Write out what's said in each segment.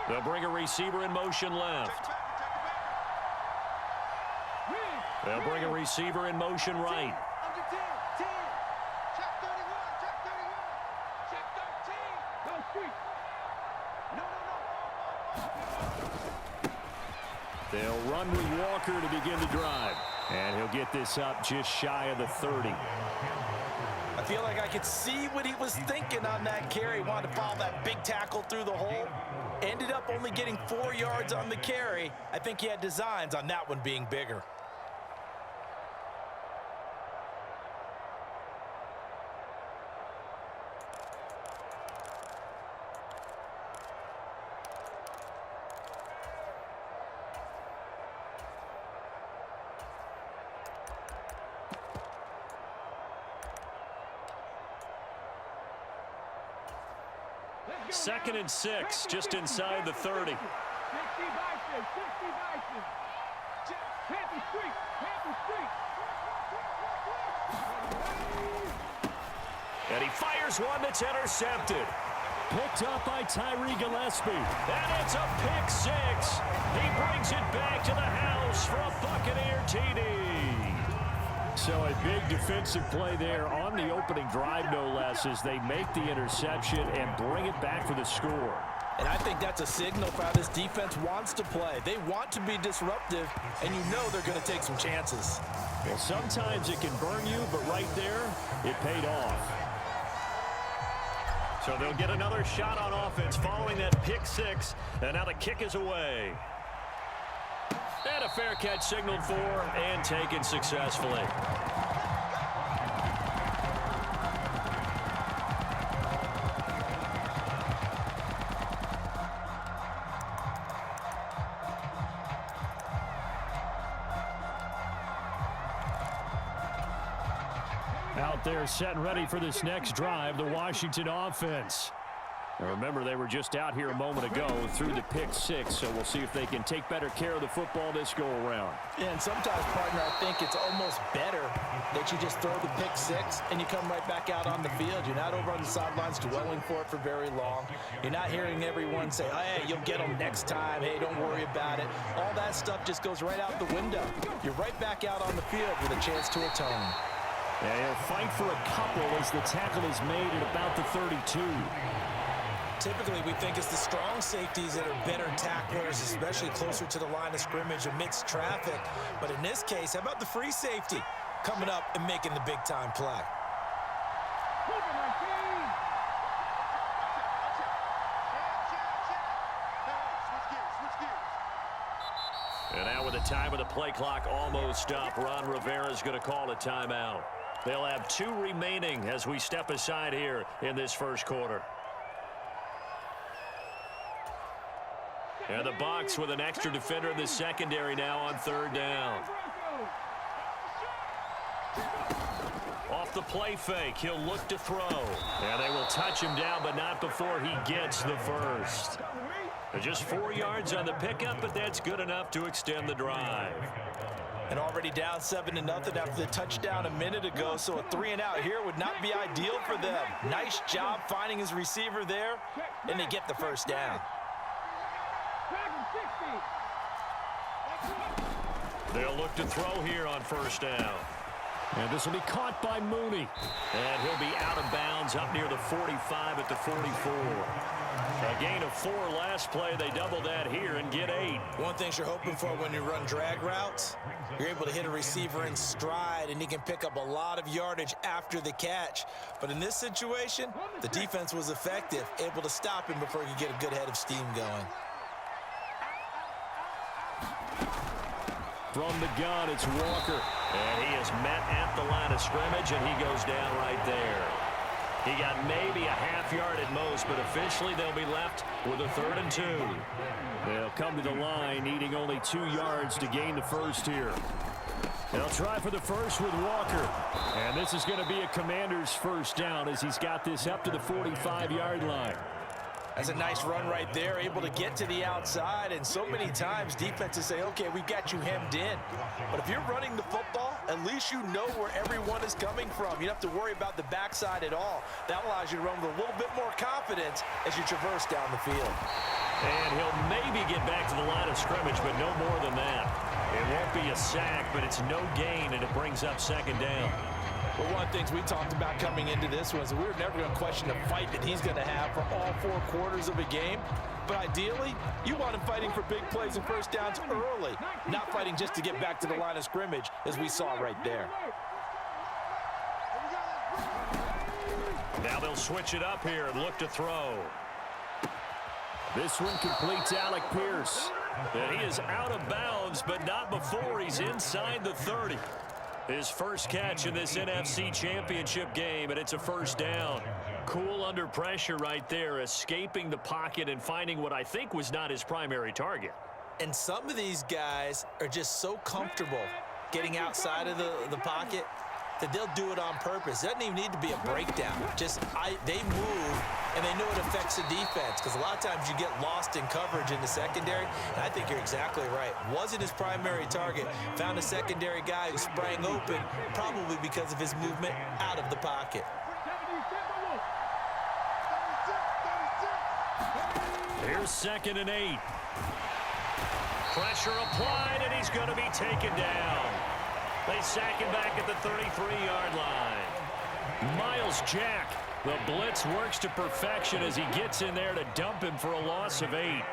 They'll bring a receiver in motion left. They'll bring a receiver in motion right. They'll run with Walker to begin the drive. And he'll get this up just shy of the 30. I feel like I could see what he was thinking on that carry. Wanted to follow that big tackle through the hole. Ended up only getting 4 yards on the carry. I think he had designs on that one being bigger. Second and 6, just inside the 30. And he fires one that's intercepted. Picked up by Tyree Gillespie. And it's a pick 6. He brings it back to the house for a Buccaneer TD. So a big defensive play there on the opening drive, no less, as they make the interception and bring it back for the score. And I think that's a signal for how this defense wants to play. They want to be disruptive, and you know they're going to take some chances. Well, sometimes it can burn you, but right there, it paid off. So they'll get another shot on offense following that pick 6, and now the kick is away. And a fair catch signaled for and taken successfully. Out there set and ready for this next drive, the Washington offense. Now remember, they were just out here a moment ago through the pick 6, so we'll see if they can take better care of the football this go-around. Yeah, and sometimes, partner, I think it's almost better that you just throw the pick 6 and you come right back out on the field. You're not over on the sidelines dwelling for it for very long. You're not hearing everyone say, oh, hey, you'll get them next time. Hey, don't worry about it. All that stuff just goes right out the window. You're right back out on the field with a chance to atone. Yeah, he'll fight for a couple as the tackle is made at about the 32. Typically, we think it's the strong safeties that are better tacklers, especially closer to the line of scrimmage amidst traffic. But in this case, how about the free safety coming up and making the big-time play? And now with the time of the play clock almost up, Ron Rivera's going to call a timeout. They'll have 2 remaining as we step aside here in this first quarter. And the Bucs with an extra defender in the secondary now on 3rd down. Off the play fake, he'll look to throw. And they will touch him down, but not before he gets the first. Just 4 yards on the pickup, but that's good enough to extend the drive. And already down 7-0 after the touchdown a minute ago, so a 3-and-out here would not be ideal for them. Nice job finding his receiver there, and they get the first down. They'll look to throw here on 1st down. And this will be caught by Mooney. And he'll be out of bounds up near the 45 at the 44. A gain of 4 last play. They double that here and get 8. One thing you're hoping for when you run drag routes, you're able to hit a receiver in stride, and he can pick up a lot of yardage after the catch. But in this situation, the defense was effective, able to stop him before he could get a good head of steam going. From the gun, it's Walker. And he is met at the line of scrimmage, and he goes down right there. He got maybe a half yard at most, but officially they'll be left with a 3rd and 2. They'll come to the line, needing only 2 yards to gain the first here. They'll try for the first with Walker. And this is going to be a Commander's 1st down as he's got this up to the 45-yard line. That's a nice run right there, able to get to the outside, and so many times defenses say, okay, we got you hemmed in. But if you're running the football, at least you know where everyone is coming from. You don't have to worry about the backside at all. That allows you to run with a little bit more confidence as you traverse down the field. And he'll maybe get back to the line of scrimmage, but no more than that. It won't be a sack, but it's no gain, and it brings up second down. Well, one of the things we talked about coming into this was we were never going to question the fight that he's going to have for all 4 quarters of a game. But ideally, you want him fighting for big plays and first downs early, not fighting just to get back to the line of scrimmage, as we saw right there. Now they'll switch it up here and look to throw. This one completes Alec Pierce. And he is out of bounds, but not before he's inside the 30. His first catch in this NFC Championship game, and it's a first down. Cool under pressure right there, escaping the pocket and finding what I think was not his primary target. And some of these guys are just so comfortable getting outside of the pocket that they'll do it on purpose. It doesn't even need to be a breakdown. They move, and they know it affects the defense, because a lot of times you get lost in coverage in the secondary, and I think you're exactly right. Wasn't his primary target. Found a secondary guy who sprang open, probably because of his movement out of the pocket. Here's 2nd and 8. Pressure applied, and he's going to be taken down. They sack him back at the 33-yard line. Miles Jack, the blitz works to perfection as he gets in there to dump him for a loss of 8.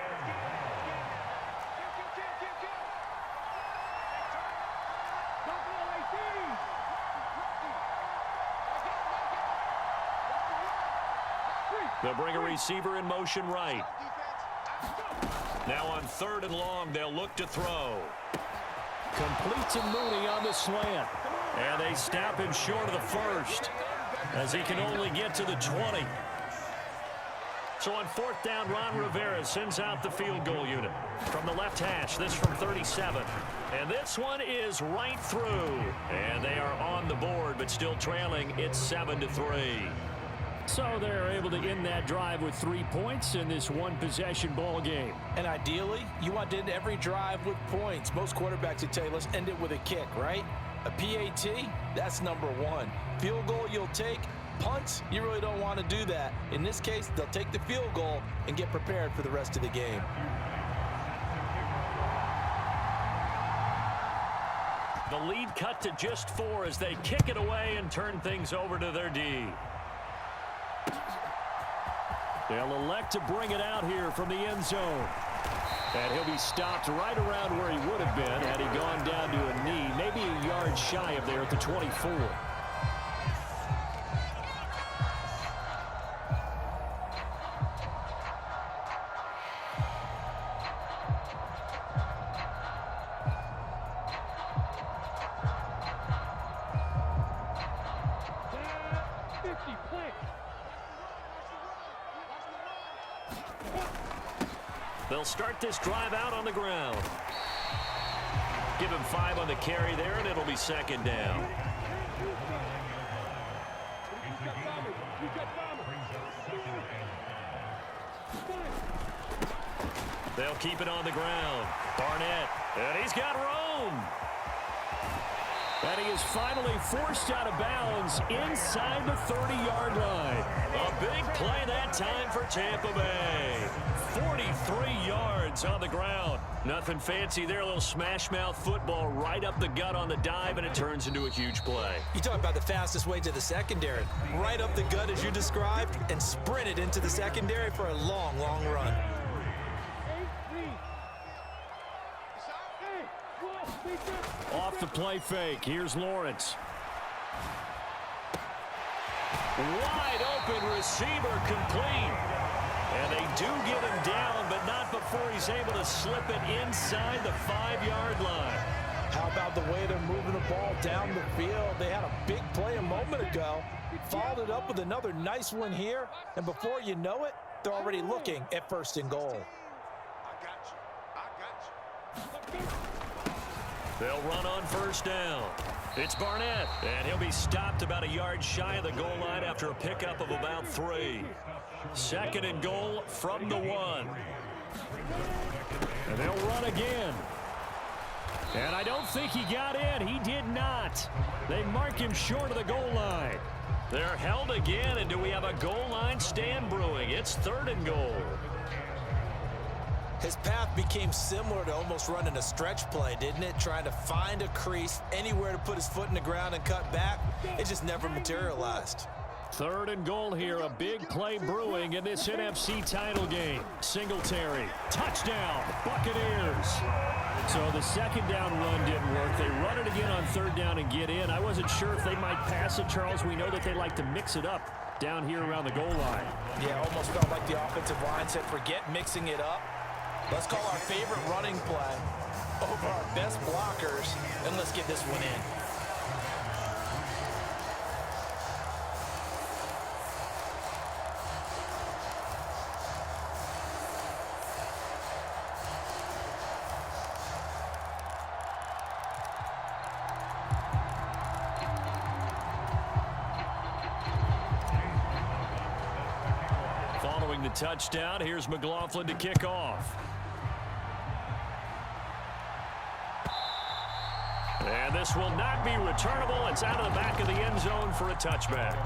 They'll bring a receiver in motion right. Now on 3rd and long, they'll look to throw. Complete to Mooney on the slant. And they stop him short of the first, as he can only get to the 20. So on 4th down, Ron Rivera sends out the field goal unit. From the left hash, this from 37. And this one is right through. And they are on the board, but still trailing. It's 7-3. So they're able to end that drive with 3 points in this one-possession ball game. And ideally, you want to end every drive with points. Most quarterbacks would tell you, let's end it with a kick, right? A PAT, that's number 1. Field goal you'll take. Punts, you really don't want to do that. In this case, they'll take the field goal and get prepared for the rest of the game. The lead cut to just 4 as they kick it away and turn things over to their D. They'll elect to bring it out here from the end zone. And he'll be stopped right around where he would have been had he gone down to a knee, maybe a yard shy of there at the 24. They'll start this drive out on the ground. Give him 5 on the carry there, and it'll be 2nd down. They'll keep it on the ground. Barnett, and he's got room. And he is finally forced out of bounds inside the 30-yard line. A big play that time for Tampa Bay. 43 yards on the ground. Nothing fancy there. A little smash-mouth football right up the gut on the dive, and it turns into a huge play. You talk about the fastest way to the secondary. Right up the gut as you described and sprinted into the secondary for a long, long run. Off the play fake. Here's Lawrence. Wide open receiver complete. And they do get him down, but not before he's able to slip it inside the 5-yard line. How about the way they're moving the ball down the field? They had a big play a moment ago. Followed it up with another nice one here. And before you know it, they're already looking at 1st and goal. They'll run on 1st down. It's Barnett, and he'll be stopped about a yard shy of the goal line after a pickup of about 3. Second and goal from the 1. And they'll run again. And I don't think he got in. He did not. They mark him short of the goal line. They're held again, and do we have a goal line stand brewing? It's third and goal. His path became similar to almost running a stretch play, didn't it? Trying to find a crease, anywhere to put his foot in the ground and cut back. It just never materialized. Third and goal here, a big play brewing in this NFC title game. Singletary, touchdown, Buccaneers. So the second down run didn't work. They run it again on third down and get in. I wasn't sure if they might pass it, Charles. We know that they like to mix it up down here around the goal line. Yeah, almost felt like the offensive line said, forget mixing it up. Let's call our favorite running play over our best blockers, and let's get this one in. Following the touchdown, here's McLaughlin to kick off. And this will not be returnable. It's out of the back of the end zone for a touchback.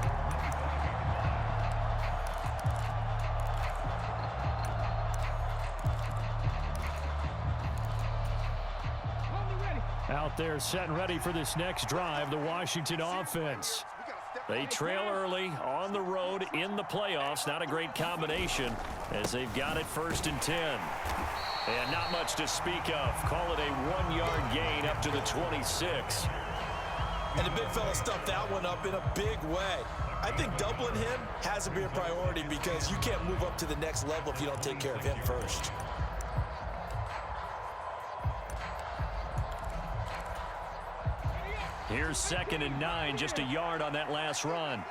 Out there set and ready for this next drive, the Washington offense. They trail early on the road in the playoffs. Not a great combination as they've got it 1st and 10. And not much to speak of. Call it a 1-yard gain up to the 26. And the big fella stuffed that one up in a big way. I think doubling him has to be a priority because you can't move up to the next level if you don't take care of him first. Here's 2nd and 9, just a yard on that last run.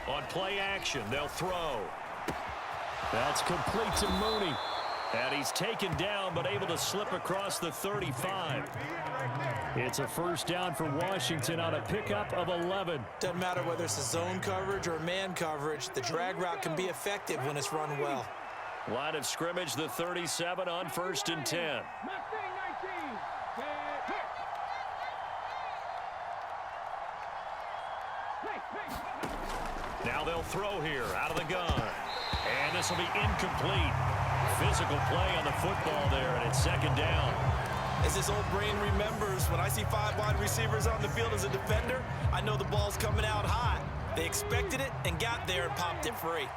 On play action, they'll throw. That's complete to Mooney. And he's taken down, but able to slip across the 35. It's a first down for Washington on a pickup of 11. Doesn't matter whether it's a zone coverage or man coverage, the drag route can be effective when it's run well. Line of scrimmage, the 37 on 1st and 10. Now they'll throw here out of the gun. And this will be incomplete. Physical play on the football there, and it's 2nd down. As this old brain remembers, when I see 5 wide receivers on the field as a defender, I know the ball's coming out hot. They expected it and got there and popped it free.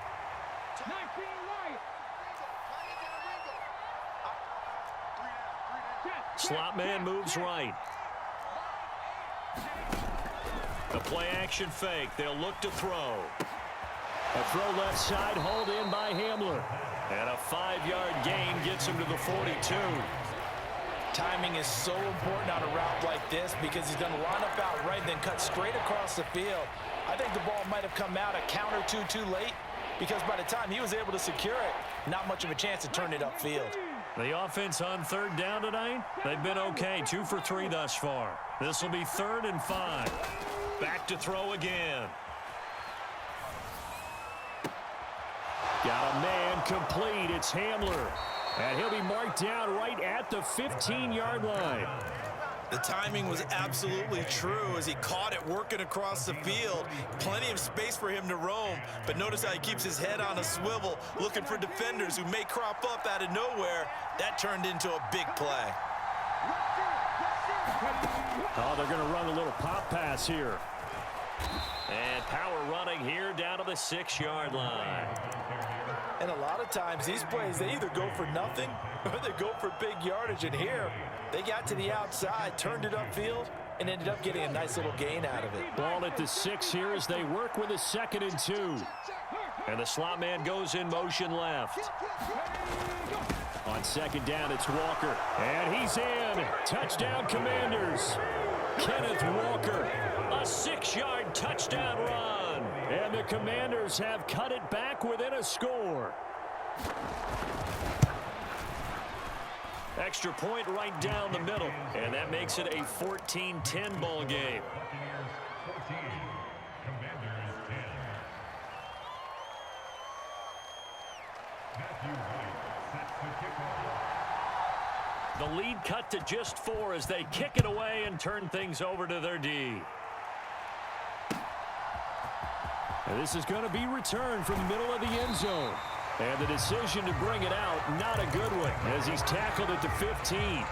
Slot man moves right. A play action fake. They'll look to throw. A throw left side, hauled in by Hamler. And a 5-yard gain gets him to the 42. Timing is so important on a route like this because he's going to line up out right and then cut straight across the field. I think the ball might have come out a count or two too late because by the time he was able to secure it, not much of a chance to turn it upfield. The offense on 3rd down tonight, they've been okay. 2 for 3 thus far. This will be 3rd and 5. Back to throw again. Got a man complete. It's Hamler. And he'll be marked down right at the 15-yard line. The timing was absolutely true as he caught it working across the field. Plenty of space for him to roam, but notice how he keeps his head on a swivel, looking for defenders who may crop up out of nowhere. That turned into a big play. Oh, they're going to run a little pop pass here. And power running here down to the 6-yard line. And a lot of times these plays, they either go for nothing or they go for big yardage. And here, they got to the outside, turned it upfield, and ended up getting a nice little gain out of it. Ball at the 6 here as they work with a 2nd and 2. And the slot man goes in motion left. On 2nd down, it's Walker. And he's in. Touchdown, Commanders. Kenneth Walker. A 6-yard touchdown run. And the Commanders have cut it back within a score. Extra point right down the middle. And that makes it a 14-10 ball game. The lead cut to just 4 as they kick it away and turn things over to their D. And this is going to be returned from the middle of the end zone. And the decision to bring it out, not a good one, as he's tackled at the 15.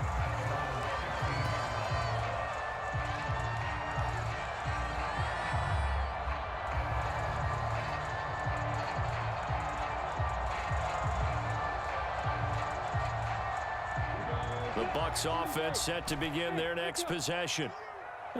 The Bucs offense set to begin their next possession.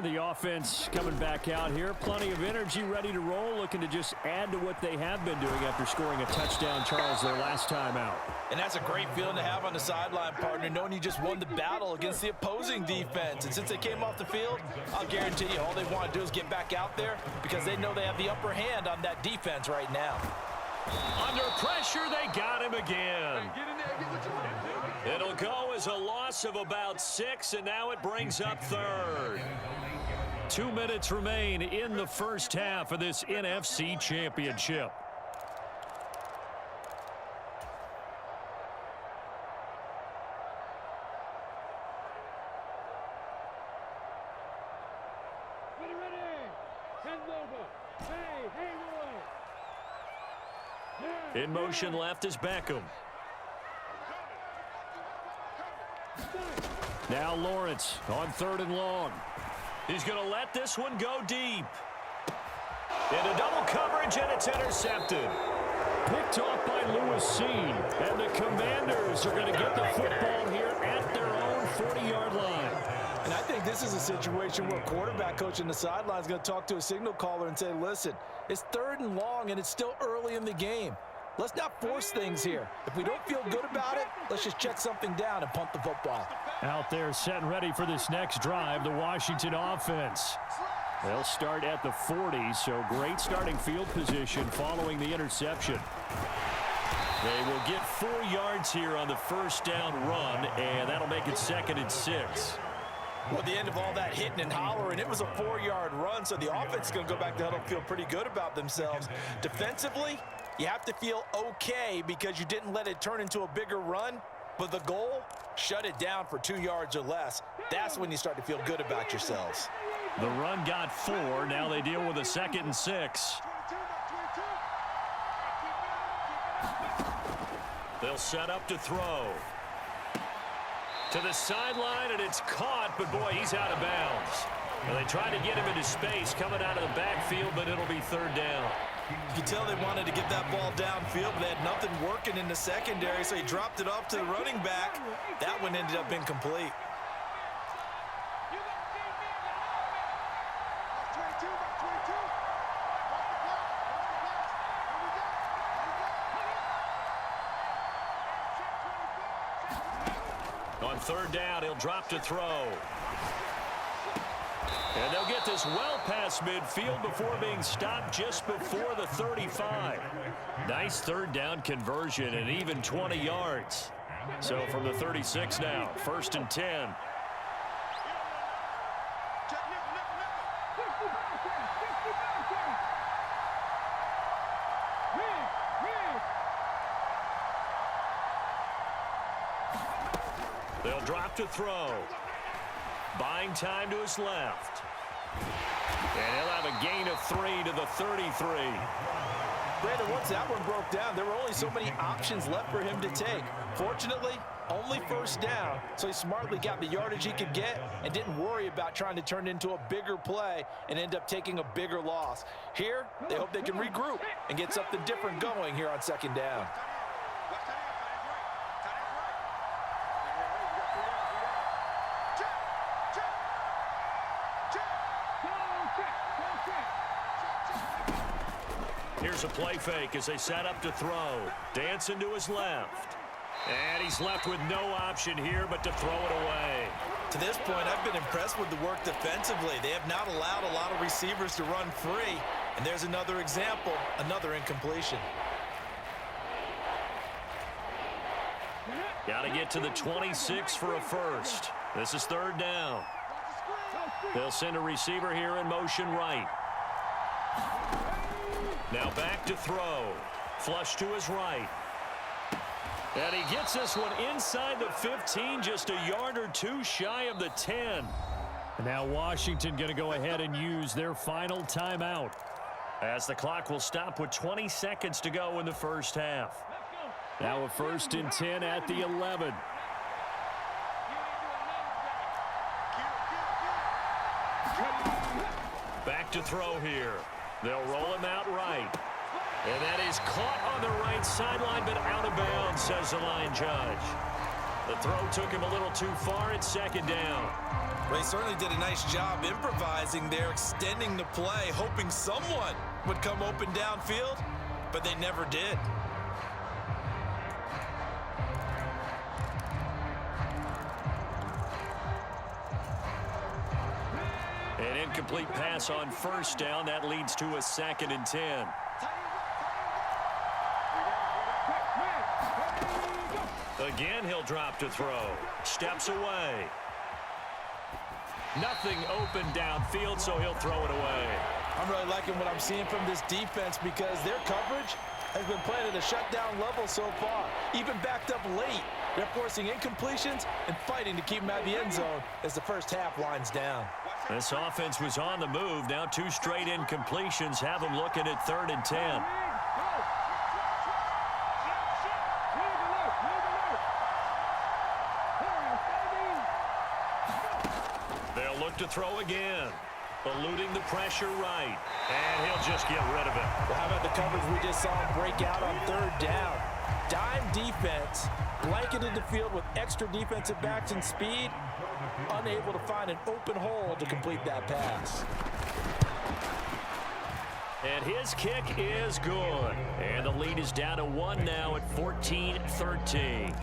The offense coming back out here. Plenty of energy, ready to roll, looking to just add to what they have been doing after scoring a touchdown, Charles, their last time out. And that's a great feeling to have on the sideline, partner, knowing you just won the battle against the opposing defense. And since they came off the field, I'll guarantee you all they want to do is get back out there because they know they have the upper hand on that defense right now. Under pressure, they got him again. It'll go as a loss of about 6, and now it brings up 3rd. 2 minutes remain in the first half of this NFC Championship. In motion left is Beckham. Now Lawrence on 3rd and long. He's going to let this one go deep. Into double coverage, and it's intercepted. Picked off by Lewis C. And the Commanders are going to get the football here at their own 40-yard line. And I think this is a situation where a quarterback coach on the sideline is going to talk to a signal caller and say, listen, it's 3rd and long, and it's still early in the game. Let's not force things here. If we don't feel good about it, let's just check something down and punt the football. Out there set and ready for this next drive, the Washington offense. They'll start at the 40, so great starting field position following the interception. They will get 4 yards here on the first down run, and that'll make it 2nd and 6. Well, at the end of all that hitting and hollering, it was a 4-yard run, so the offense is going to go back to huddle and feel pretty good about themselves. Defensively, you have to feel okay because you didn't let it turn into a bigger run, but the goal, shut it down for 2 yards or less. That's when you start to feel good about yourselves. The run got 4. Now they deal with a 2nd and 6. They'll set up to throw. To the sideline, and it's caught, but boy, he's out of bounds. And they tried to get him into space coming out of the backfield, but it'll be 3rd down. You can tell they wanted to get that ball downfield, but they had nothing working in the secondary, so he dropped it off to the running back. That one ended up incomplete. On 3rd down, he'll drop to throw. And they'll get this well past midfield before being stopped just before the 35. Nice 3rd down conversion and even 20 yards. So from the 36 now, 1st and 10. They'll drop to throw. Buying time to his left. And he'll have a gain of 3 to the 33. Brandon, once that one broke down, there were only so many options left for him to take. Fortunately, only 1st down, so he smartly got the yardage he could get and didn't worry about trying to turn it into a bigger play and end up taking a bigger loss. Here, they hope they can regroup and get something different going here on 2nd down. Here's a play fake as they set up to throw. Dancing to his left. And he's left with no option here but to throw it away. To this point, I've been impressed with the work defensively. They have not allowed a lot of receivers to run free. And there's another example, another incompletion. Got to get to the 26 for a first. This is 3rd down. They'll send a receiver here in motion right. Now back to throw. Flush to his right. And he gets this one inside the 15, just a yard or two shy of the 10. Now Washington going to go ahead and use their final timeout, as the clock will stop with 20 seconds to go in the first half. Now a 1st and 10 at the 11. Back to throw here. They'll roll him out right. And that is caught on the right sideline, but out of bounds, says the line judge. The throw took him a little too far. It's 2nd down. They certainly did a nice job improvising there, extending the play, hoping someone would come open downfield, but they never did. An incomplete pass on 1st down. That leads to a 2nd and 10. Again, he'll drop to throw. Steps away. Nothing open downfield, so he'll throw it away. I'm really liking what I'm seeing from this defense because their coverage has been playing at a shutdown level so far. Even backed up late, they're forcing incompletions and fighting to keep them out of the end zone as the first half winds down. This offense was on the move. Now 2 straight incompletions have them looking at 3rd and 10. They'll look to throw again. Eluding the pressure right. And he'll just get rid of it. Well, how about the coverage we just saw him break out on 3rd down? Dime defense, blanketed the field with extra defensive backs and speed, unable to find an open hole to complete that pass. And his kick is good. And the lead is down to 1 now at 14-13.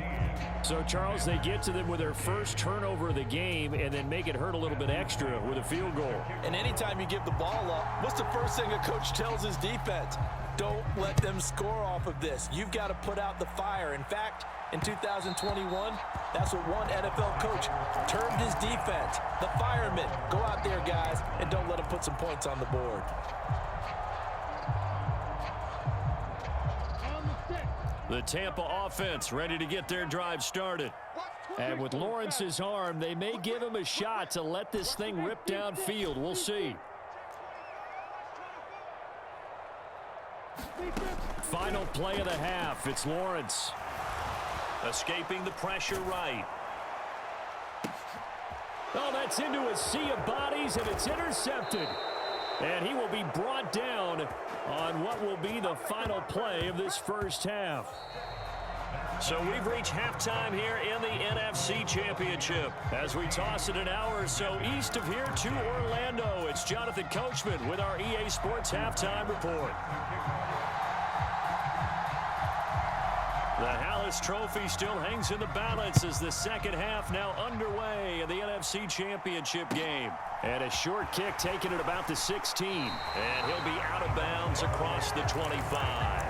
So, Charles, they get to them with their first turnover of the game and then make it hurt a little bit extra with a field goal. And anytime you give the ball up, what's the first thing a coach tells his defense? Don't let them score off of this. You've got to put out the fire. In fact, in 2021, that's what one NFL coach termed his defense. The firemen. Go out there, guys, and don't let them put some points on the board. The Tampa offense ready to get their drive started. And with Lawrence's arm, they may give him a shot to let this thing rip downfield. We'll see. Final play of the half. It's Lawrence. Escaping the pressure right. Oh, that's into a sea of bodies, and it's intercepted. And he will be brought down on what will be the final play of this first half. So we've reached halftime here in the NFC Championship. As we toss it an hour or so east of here to Orlando, it's Jonathan Coachman with our EA Sports Halftime Report. The Hallis Trophy still hangs in the balance as the second half now underway in the NFC Championship game. And a short kick taken at about the 16. And he'll be out of bounds across the 25.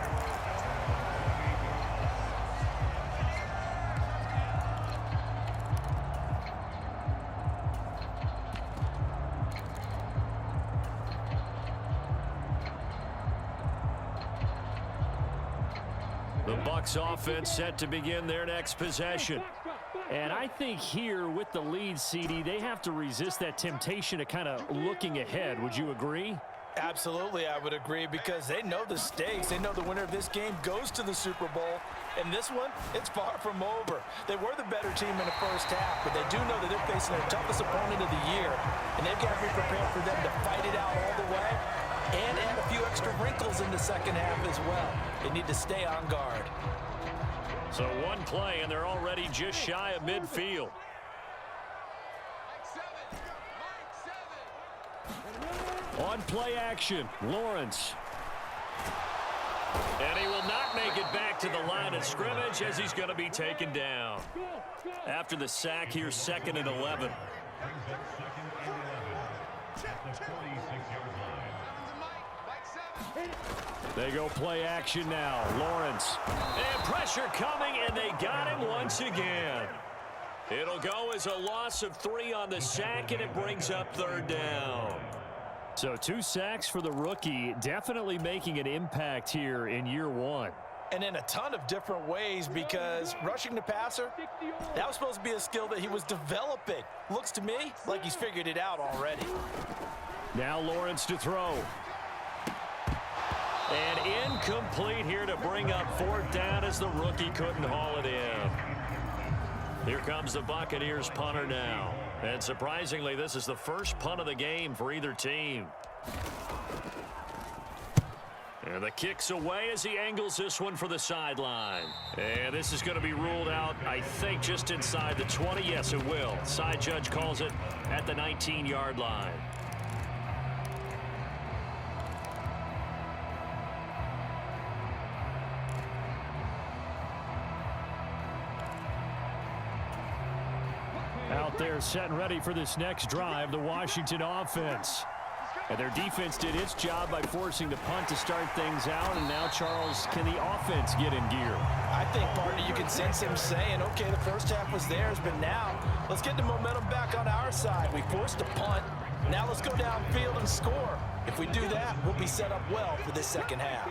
The Bucs offense set to begin their next possession. And I think here with the lead, CD, they have to resist that temptation to kind of looking ahead. Would you agree? Absolutely, I would agree, because they know the stakes. They know the winner of this game goes to the Super Bowl. And this one, it's far from over. They were the better team in the first half, but they do know that they're facing their toughest opponent of the year. And they've got to be prepared for them to fight it out all the way and add a few extra wrinkles in the second half as well. They need to stay on guard. So one play, and they're already just shy of midfield. On play action, Lawrence. And he will not make it back to the line of scrimmage as he's going to be taken down. After the sack, here's 2nd and 11. They go play action now. Lawrence. And pressure coming, and they got him once again. It'll go as a loss of 3 on the sack, and it brings up 3rd down. So 2 sacks for the rookie, definitely making an impact here in year 1. And in a ton of different ways, because rushing the passer, that was supposed to be a skill that he was developing. Looks to me like he's figured it out already. Now Lawrence to throw. And incomplete here to bring up 4th down as the rookie couldn't haul it in. Here comes the Buccaneers punter now. And surprisingly, this is the first punt of the game for either team. And the kick's away as he angles this one for the sideline. And this is going to be ruled out, I think, just inside the 20. Yes, it will. Side judge calls it at the 19-yard line. Out there set and ready for this next drive, the Washington offense. And their defense did its job by forcing the punt to start things out. And now, Charles, can the offense get in gear? I think, partner, you can sense him saying, okay, the first half was theirs, but now let's get the momentum back on our side. We forced a punt. Now let's go downfield and score. If we do that, we'll be set up well for this second half.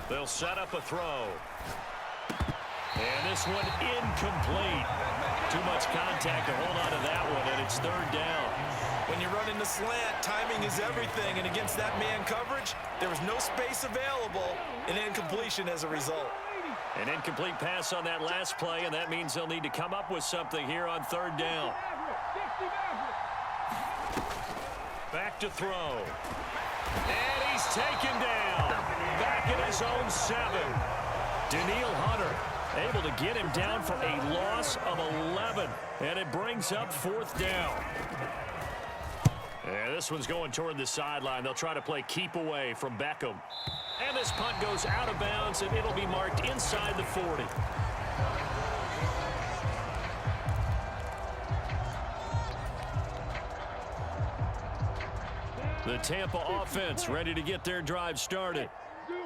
They'll set up a throw. And this one incomplete. Too much contact to hold on to that one, and it's 3rd down. When you're running the slant, timing is everything, and against that man coverage, there was no space available, and incompletion as a result. An incomplete pass on that last play, and that means they'll need to come up with something here on 3rd down. Back to throw. And he's taken down. Back in his own 7. Daniil Hunter able to get him down for a loss of 11. And it brings up 4th down. And this one's going toward the sideline. They'll try to play keep away from Beckham. And this punt goes out of bounds, and it'll be marked inside the 40. The Tampa offense ready to get their drive started.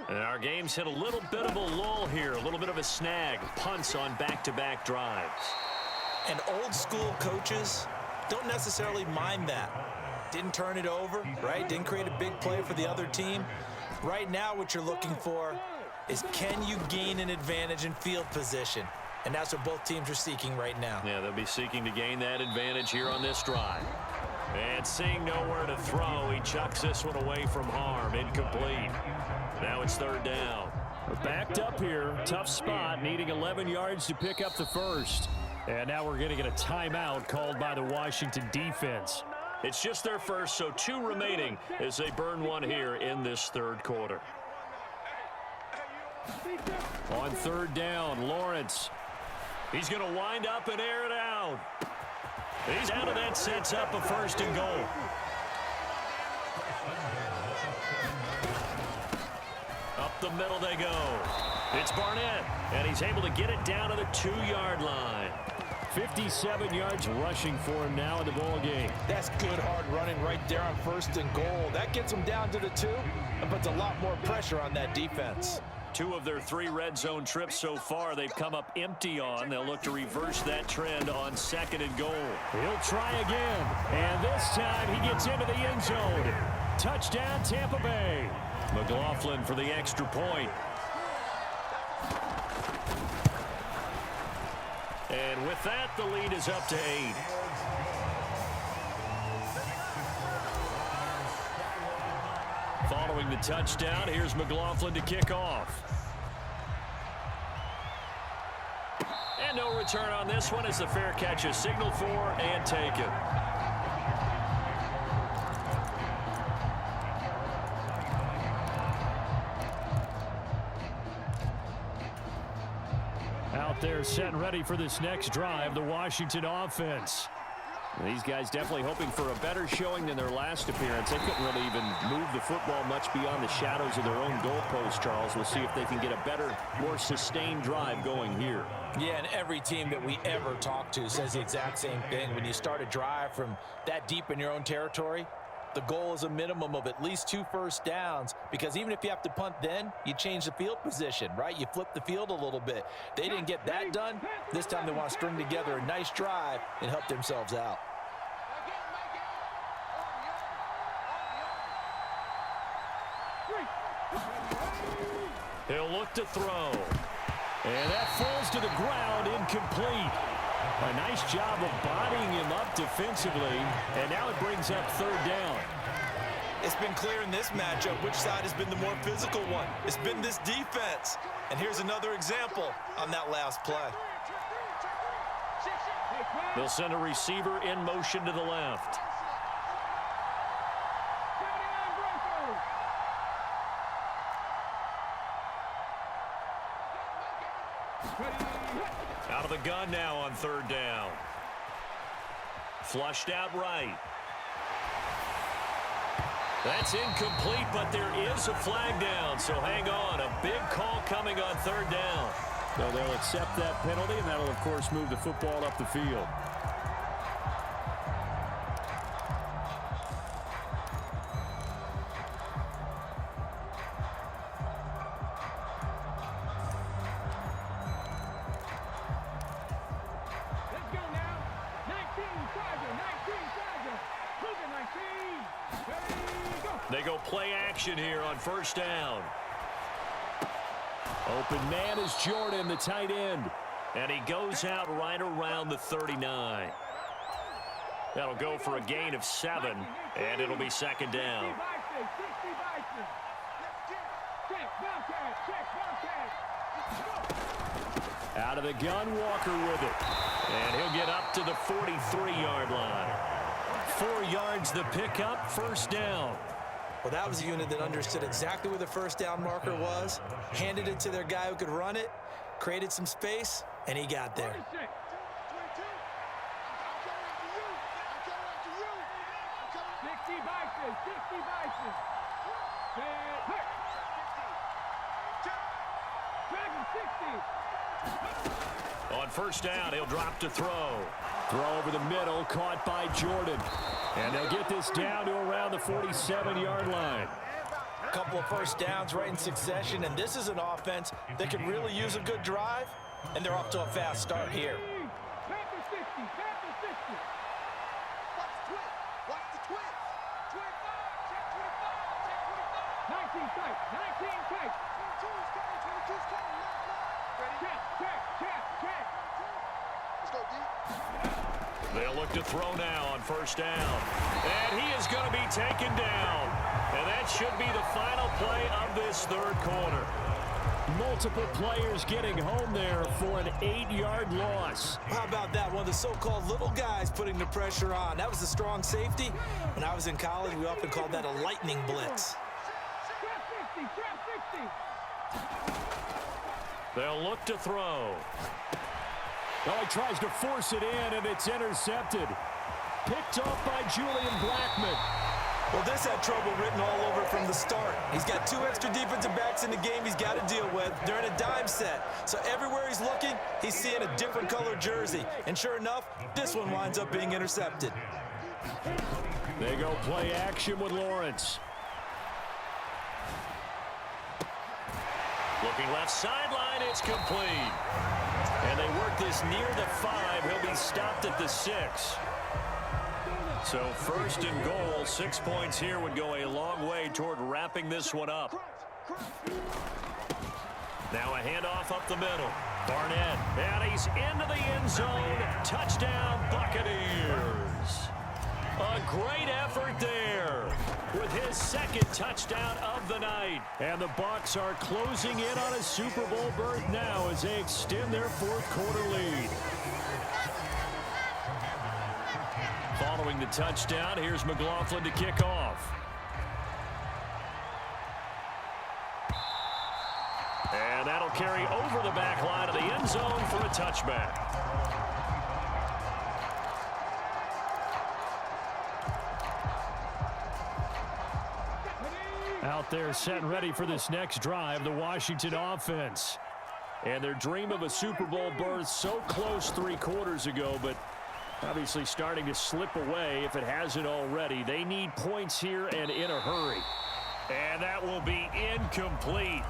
And our game's hit a little bit of a lull here, a little bit of a snag. Punts on back-to-back drives. And old school coaches don't necessarily mind that. Didn't turn it over, right? Didn't create a big play for the other team. Right now what you're looking for is, can you gain an advantage in field position? And that's what both teams are seeking right now. Yeah, they'll be seeking to gain that advantage here on this drive. And seeing nowhere to throw, he chucks this one away from harm. Incomplete. Now it's 3rd down. We're backed up here. Tough spot, needing 11 yards to pick up the first. And now we're going to get a timeout called by the Washington defense. It's just their first, so 2 remaining as they burn one here in this 3rd quarter. On 3rd down, Lawrence. He's going to wind up and air it out. He's out of that, sets up a 1st and goal. Up the middle they go. It's Barnett, and he's able to get it down to the 2-yard line. 57 yards rushing for him now in the ball game. That's good hard running right there on 1st and goal. That gets them down to the 2 and puts a lot more pressure on that defense. 2 of their 3 red zone trips so far they've come up empty on. They'll look to reverse that trend on 2nd and goal. He'll try again, and this time he gets into the end zone. Touchdown, Tampa Bay. McLaughlin for the extra point. And with that, the lead is up to 8. Following the touchdown, here's McLaughlin to kick off. And no return on this one as the fair catch is signaled for and taken. Out there set and ready for this next drive, the Washington offense. These guys definitely hoping for a better showing than their last appearance. They couldn't really even move the football much beyond the shadows of their own goalpost, Charles. We'll see if they can get a better, more sustained drive going here. Yeah, and every team that we ever talk to says the exact same thing. When you start a drive from that deep in your own territory, The goal is a minimum of at least 2 first downs, because even if you have to punt then, you change the field position, right? You flip the field a little bit. They didn't get that done. This time they want to string together a nice drive and help themselves out. He'll look to throw. And that falls to the ground, incomplete. A nice job of bodying him up defensively, and now it brings up 3rd down. It's been clear in this matchup which side has been the more physical one. It's been this defense. And here's another example on that last play. They'll send a receiver in motion to the left. Out of the gun now on 3rd down. Flushed out right. That's incomplete, but there is a flag down, so hang on. A big call coming on 3rd down. So they'll accept that penalty, and that'll, of course, move the football up the field. They go play action here on 1st down. Open man is Jordan, the tight end. And he goes out right around the 39. That'll go for a gain of 7, and it'll be 2nd down. Out of the gun, Walker with it. And he'll get up to the 43-yard line. 4 yards the pickup, 1st down. Well, that was a unit that understood exactly where the 1st down marker was, handed it to their guy who could run it, created some space, and he got there. On 1st down, he'll drop to throw. Throw over the middle, caught by Jordan. And they'll get this down to around the 47-yard line. A couple of 1st downs right in succession, and this is an offense that could really use a good drive, and they're off to a fast start here. They'll look to throw now on 1st down. And he is going to be taken down. And that should be the final play of this 3rd quarter. Multiple players getting home there for an 8-yard loss. How about that? One of the so-called little guys putting the pressure on. That was a strong safety. When I was in college, we often called that a lightning blitz. They'll look to throw. Well, he tries to force it in, and it's intercepted. Picked off by Julian Blackman. Well, this had trouble written all over from the start. He's got 2 extra defensive backs in the game he's got to deal with. They're in a dime set. So everywhere he's looking, he's seeing a different color jersey. And sure enough, this one winds up being intercepted. They go play action with Lawrence. Looking left sideline, it's complete. And they work this near the 5. He'll be stopped at the 6. So 1st and goal, 6 points here would go a long way toward wrapping this one up. Now a handoff up the middle. Barnett, and he's into the end zone. Touchdown, Buccaneers. A great effort there with his 2nd touchdown of the night. And the Bucs are closing in on a Super Bowl berth now as they extend their 4th quarter lead. Following the touchdown, here's McLaughlin to kick off. And that'll carry over the back line of the end zone for a touchback. Out there set and ready for this next drive, the Washington offense. And their dream of a Super Bowl berth so close 3 quarters ago, but Obviously starting to slip away if it hasn't already. They need points here and in a hurry. And that will be incomplete.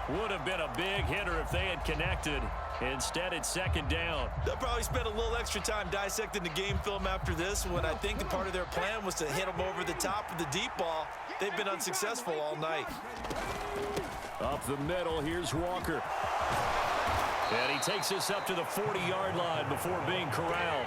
Would have been a big hitter if they had connected. Instead, it's second down. They'll probably spend a little extra time dissecting the game film after this one. I think the part of their plan was to hit them over the top of the deep ball. They've been unsuccessful all night. Up the middle, here's Walker. And he takes us up to the 40-yard line before being corralled.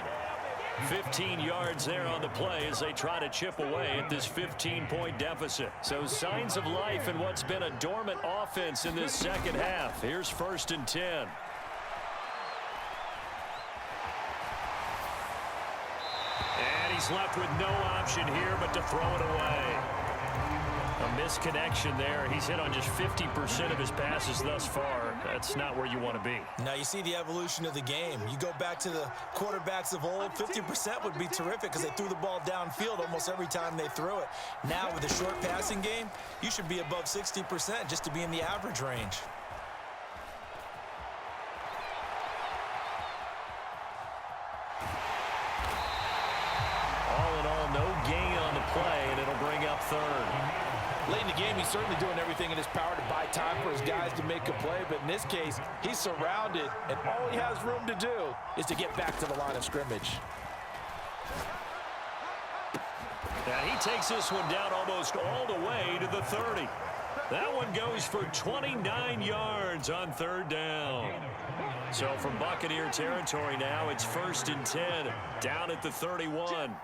15 yards there on the play as they try to chip away at this 15-point deficit. So signs of life in what's been a dormant offense in this second half. Here's 1st and 10. And he's left with no option here but to throw it away. A misconnection there. He's hit on just 50% of his passes thus far. That's not where you want to be. Now you see the evolution of the game. You go back to the quarterbacks of old, 50% would be terrific because they threw the ball downfield almost every time they threw it. Now with the short passing game, you should be above 60% just to be in the average range. All in all, no gain on the play, and it'll bring up 3rd. Late in the game, he's certainly doing everything in his power to buy time for his guys to make a play, but in this case, he's surrounded, and all he has room to do is to get back to the line of scrimmage. Now he takes this one down almost all the way to the 30. That one goes for 29 yards on 3rd down. So from Buccaneer territory now, it's 1st and 10, down at the 31.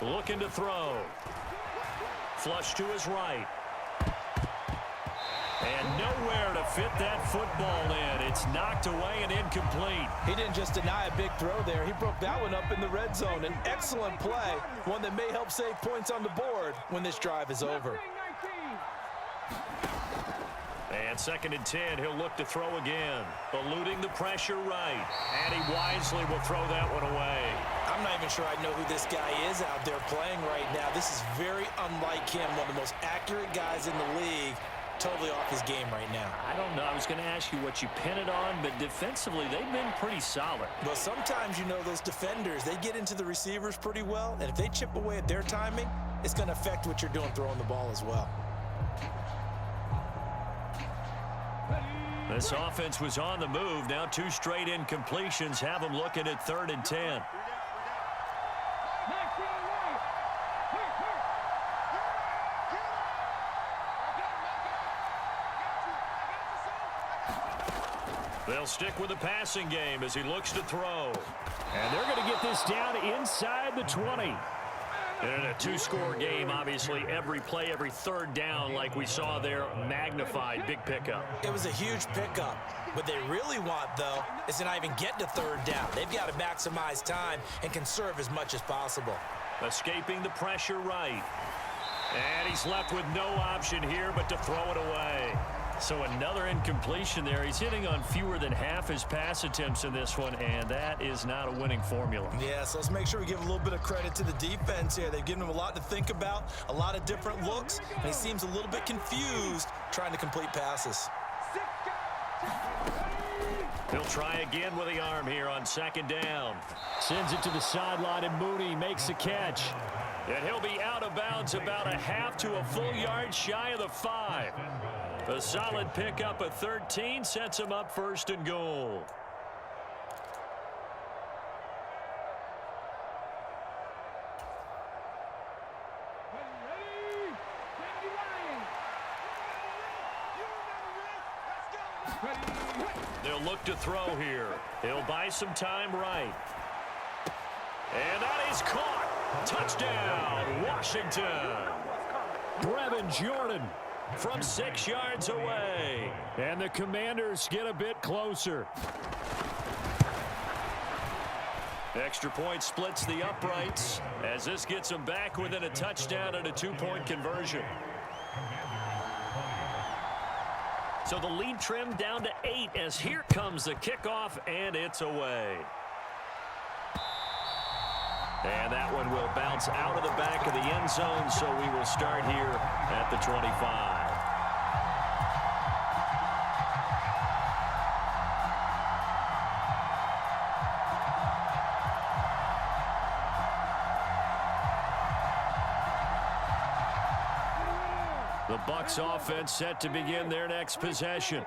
Looking to throw. Flush to his right. And nowhere to fit that football in. It's knocked away and incomplete. He didn't just deny a big throw there. He broke that one up in the red zone. An excellent play, one that may help save points on the board when this drive is over. And 2nd and 10, he'll look to throw again. Eluding the pressure right. And he wisely will throw that one away. I'm not even sure I know who this guy is out there playing right now. This is very unlike him, one of the most accurate guys in the league. Totally off his game right now. I don't know. I was going to ask you what you pin it on, but defensively, they've been pretty solid. Well, sometimes, you know, those defenders, they get into the receivers pretty well, and if they chip away at their timing, it's going to affect what you're doing throwing the ball as well. This offense was on the move. Now 2 straight incompletions have them looking at 3rd and 10. They'll stick with the passing game as he looks to throw. And they're going to get this down inside the 20. And in a 2-score game, obviously, every play, every 3rd down, like we saw there, magnified. Big pickup. It was a huge pickup. What they really want, though, is to not even get to 3rd down. They've got to maximize time and conserve as much as possible. Escaping the pressure right. And he's left with no option here but to throw it away. So another incompletion there. He's hitting on fewer than half his pass attempts in this one, and that is not a winning formula. Yeah, so let's make sure we give a little bit of credit to the defense here. They've given him a lot to think about, a lot of different looks, and he seems a little bit confused trying to complete passes. He'll try again with the arm here on 2nd down. Sends it to the sideline, and Mooney makes the catch. And he'll be out of bounds about a half to a full yard shy of the 5. A solid pickup at 13 sets him up 1st and goal. They'll look to throw here. He'll buy some time right. And that is caught. Touchdown, Washington. Brevin Jordan from 6 yards away. And the Commanders get a bit closer. Extra point splits the uprights as this gets them back within a touchdown and a 2-point conversion. So the lead trimmed down to 8 as here comes the kickoff, and it's away. And that one will bounce out of the back of the end zone, so we will start here at the 25. The Bucs offense set to begin their next possession.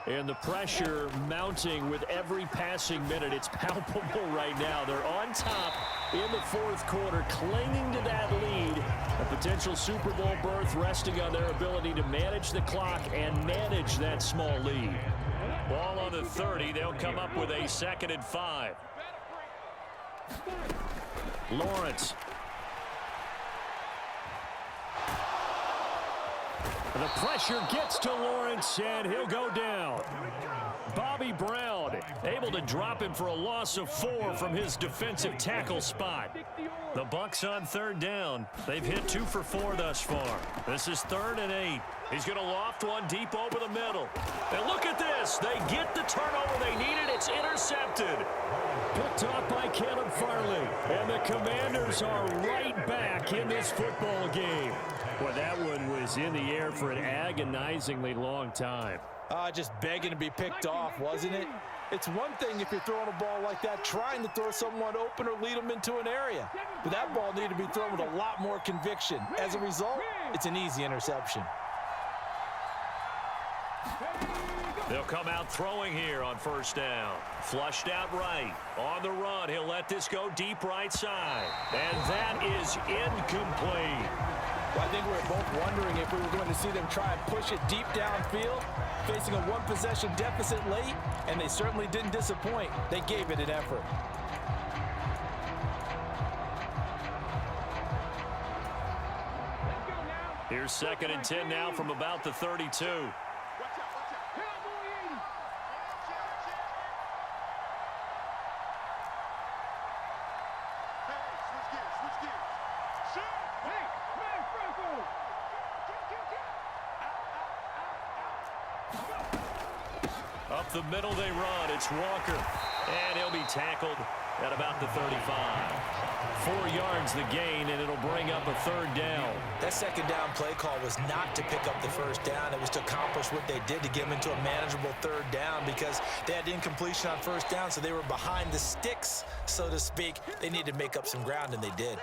And the pressure mounting with every passing minute. It's palpable right now. They're on top in the fourth quarter, clinging to that lead. A potential Super Bowl berth resting on their ability to manage the clock and manage that small lead. Ball on the 30. They'll come up with a 2nd and 5. Lawrence. The pressure gets to Lawrence, and he'll go down. Bobby Brown able to drop him for a loss of 4 from his defensive tackle spot. The Bucs on 3rd down. They've hit 2 for 4 thus far. This is 3rd and 8. He's going to loft one deep over the middle. And look at this. They get the turnover they needed. It's intercepted. Picked off by Caleb Farley. And the Commanders are right back in this football game. Boy, that one was in the air for an agonizingly long time. Just begging to be picked off, wasn't it? It's one thing if you're throwing a ball like that, trying to throw someone open or lead them into an area. But that ball needed to be thrown with a lot more conviction. As a result, it's an easy interception. They'll come out throwing here on 1st down. Flushed out right. On the run, he'll let this go deep right side. And that is incomplete. Well, I think we were both wondering if we were going to see them try and push it deep downfield, facing a one-possession deficit late, and they certainly didn't disappoint. They gave it an effort. Here's 2nd and 10 now from about the 32. Up the middle they run. It's Walker. And he'll be tackled at about the 35. 4 yards the gain, and it'll bring up a 3rd down. That 2nd down play call was not to pick up the 1st down. It was to accomplish what they did to get them into a manageable 3rd down because they had incompletion on 1st down, so they were behind the sticks, so to speak. They needed to make up some ground, and they did.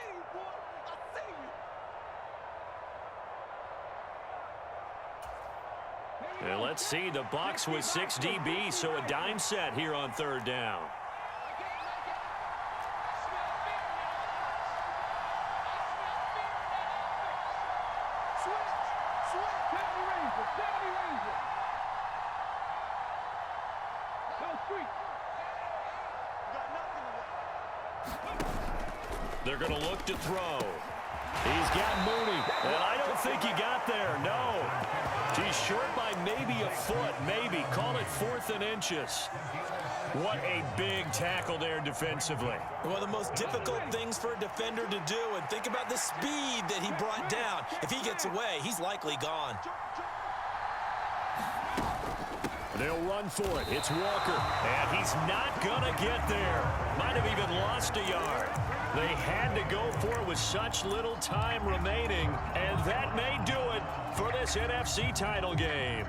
And let's see, the Bucs with 6 DBs, so a dime set here on 3rd down. They're going to look to throw. He's got Mooney, and I don't think he got there, no. He's short by maybe a foot, maybe. Call it 4th and inches. What a big tackle there defensively. One of the most difficult things for a defender to do, and think about the speed that he brought down. If he gets away, he's likely gone. They'll run for it. It's Walker, and he's not going to get there. Might have even lost a yard. They had to go for it with such little time remaining, and that may do it for this NFC title game.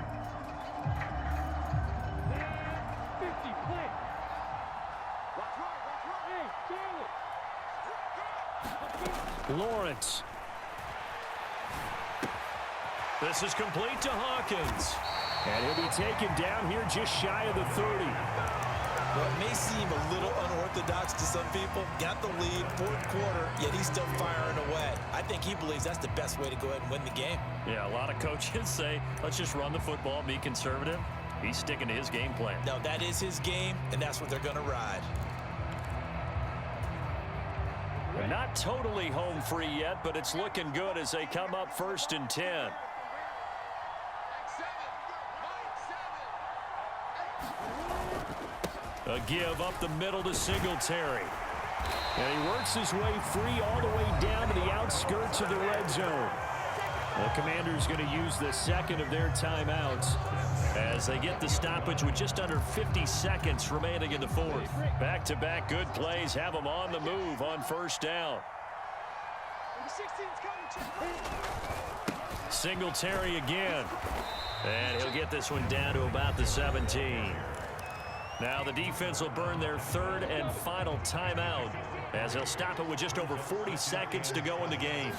Lawrence. This is complete to Hawkins. And he'll be taken down here just shy of the 30. Well, it may seem a little unorthodox to some people. Got the lead, 4th quarter, yet he's still firing away. I think he believes that's the best way to go ahead and win the game. Yeah, a lot of coaches say, let's just run the football, be conservative. He's sticking to his game plan. No, that is his game, and that's what they're going to ride. They're not totally home free yet, but it's looking good as they come up 1st and 10. A give up the middle to Singletary. And he works his way free all the way down to the outskirts of the red zone. The Commanders going to use the 2nd of their timeouts as they get the stoppage with just under 50 seconds remaining in the 4th. Back-to-back good plays have them on the move on 1st down. Singletary again. And he'll get this one down to about the 17. Now the defense will burn their 3rd and final timeout as they'll stop it with just over 40 seconds to go in the game.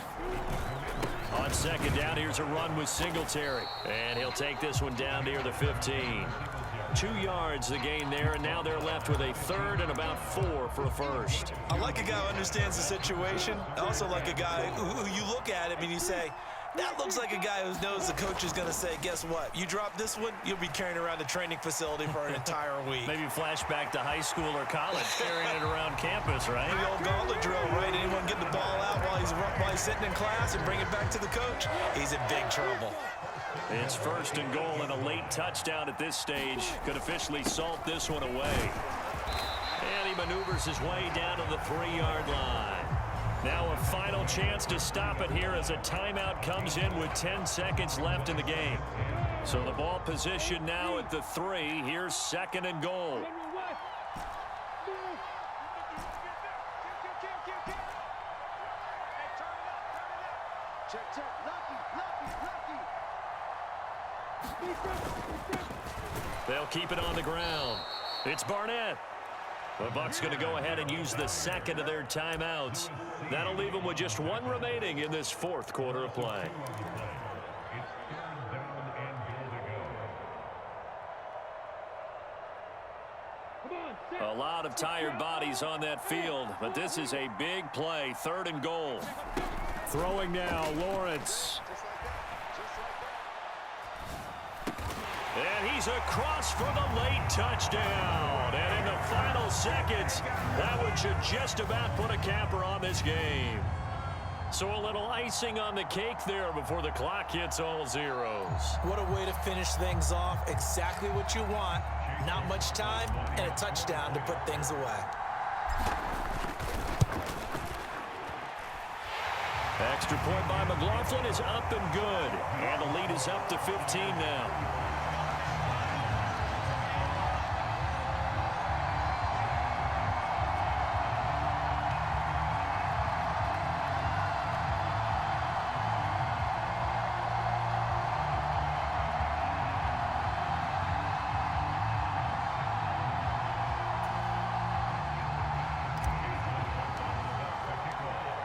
On second down. Here's a run with Singletary. And he'll take this one down near the 15. 2 yards the gain there, and now they're left with a third and about 4 for a first. I like a guy who understands the situation. I also like a guy who you look at him and you say, that looks like a guy who knows the coach is going to say, guess what? You drop this one, you'll be carrying around the training facility for an entire week. Maybe flashback to high school or college, carrying it around campus, right? The old gauntlet drill, right? Anyone get the ball out while he's sitting in class and bring it back to the coach? He's in big trouble. It's first and goal, and a late touchdown at this stage could officially salt this one away. And he maneuvers his way down to the 3-yard line. Now a final chance to stop it here as a timeout comes in with 10 seconds left in the game. So the ball position now at the 3. Here's second and goal. They'll keep it on the ground. It's Barnett. The Bucs going to go ahead and use the second of their timeouts. That'll leave them with just 1 remaining in this 4th quarter of play. A lot of tired bodies on that field, but this is a big play. 3rd and goal. Throwing now, Lawrence. And he's across for the late touchdown. And in the final seconds, that one should just about put a capper on this game. So a little icing on the cake there before the clock hits all zeros. What a way to finish things off. Exactly what you want. Not much time and a touchdown to put things away. Extra point by McLaughlin is up and good. And the lead is up to 15 now.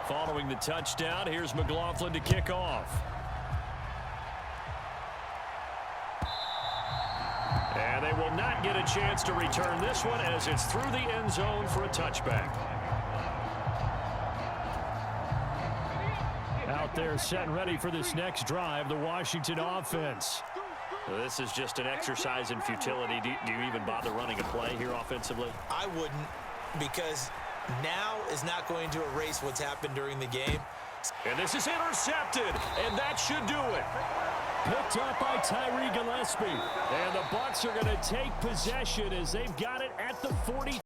Following the touchdown, here's McLaughlin to kick off. And they will not get a chance to return this one as it's through the end zone for a touchback. Out there set and ready for this next drive, the Washington offense. This is just an exercise in futility. Do you even bother running a play here offensively? I wouldn't, because now is not going to erase what's happened during the game. And this is intercepted, and that should do it. Picked up by Tyree Gillespie. And the Bucs are going to take possession as they've got it at the 40.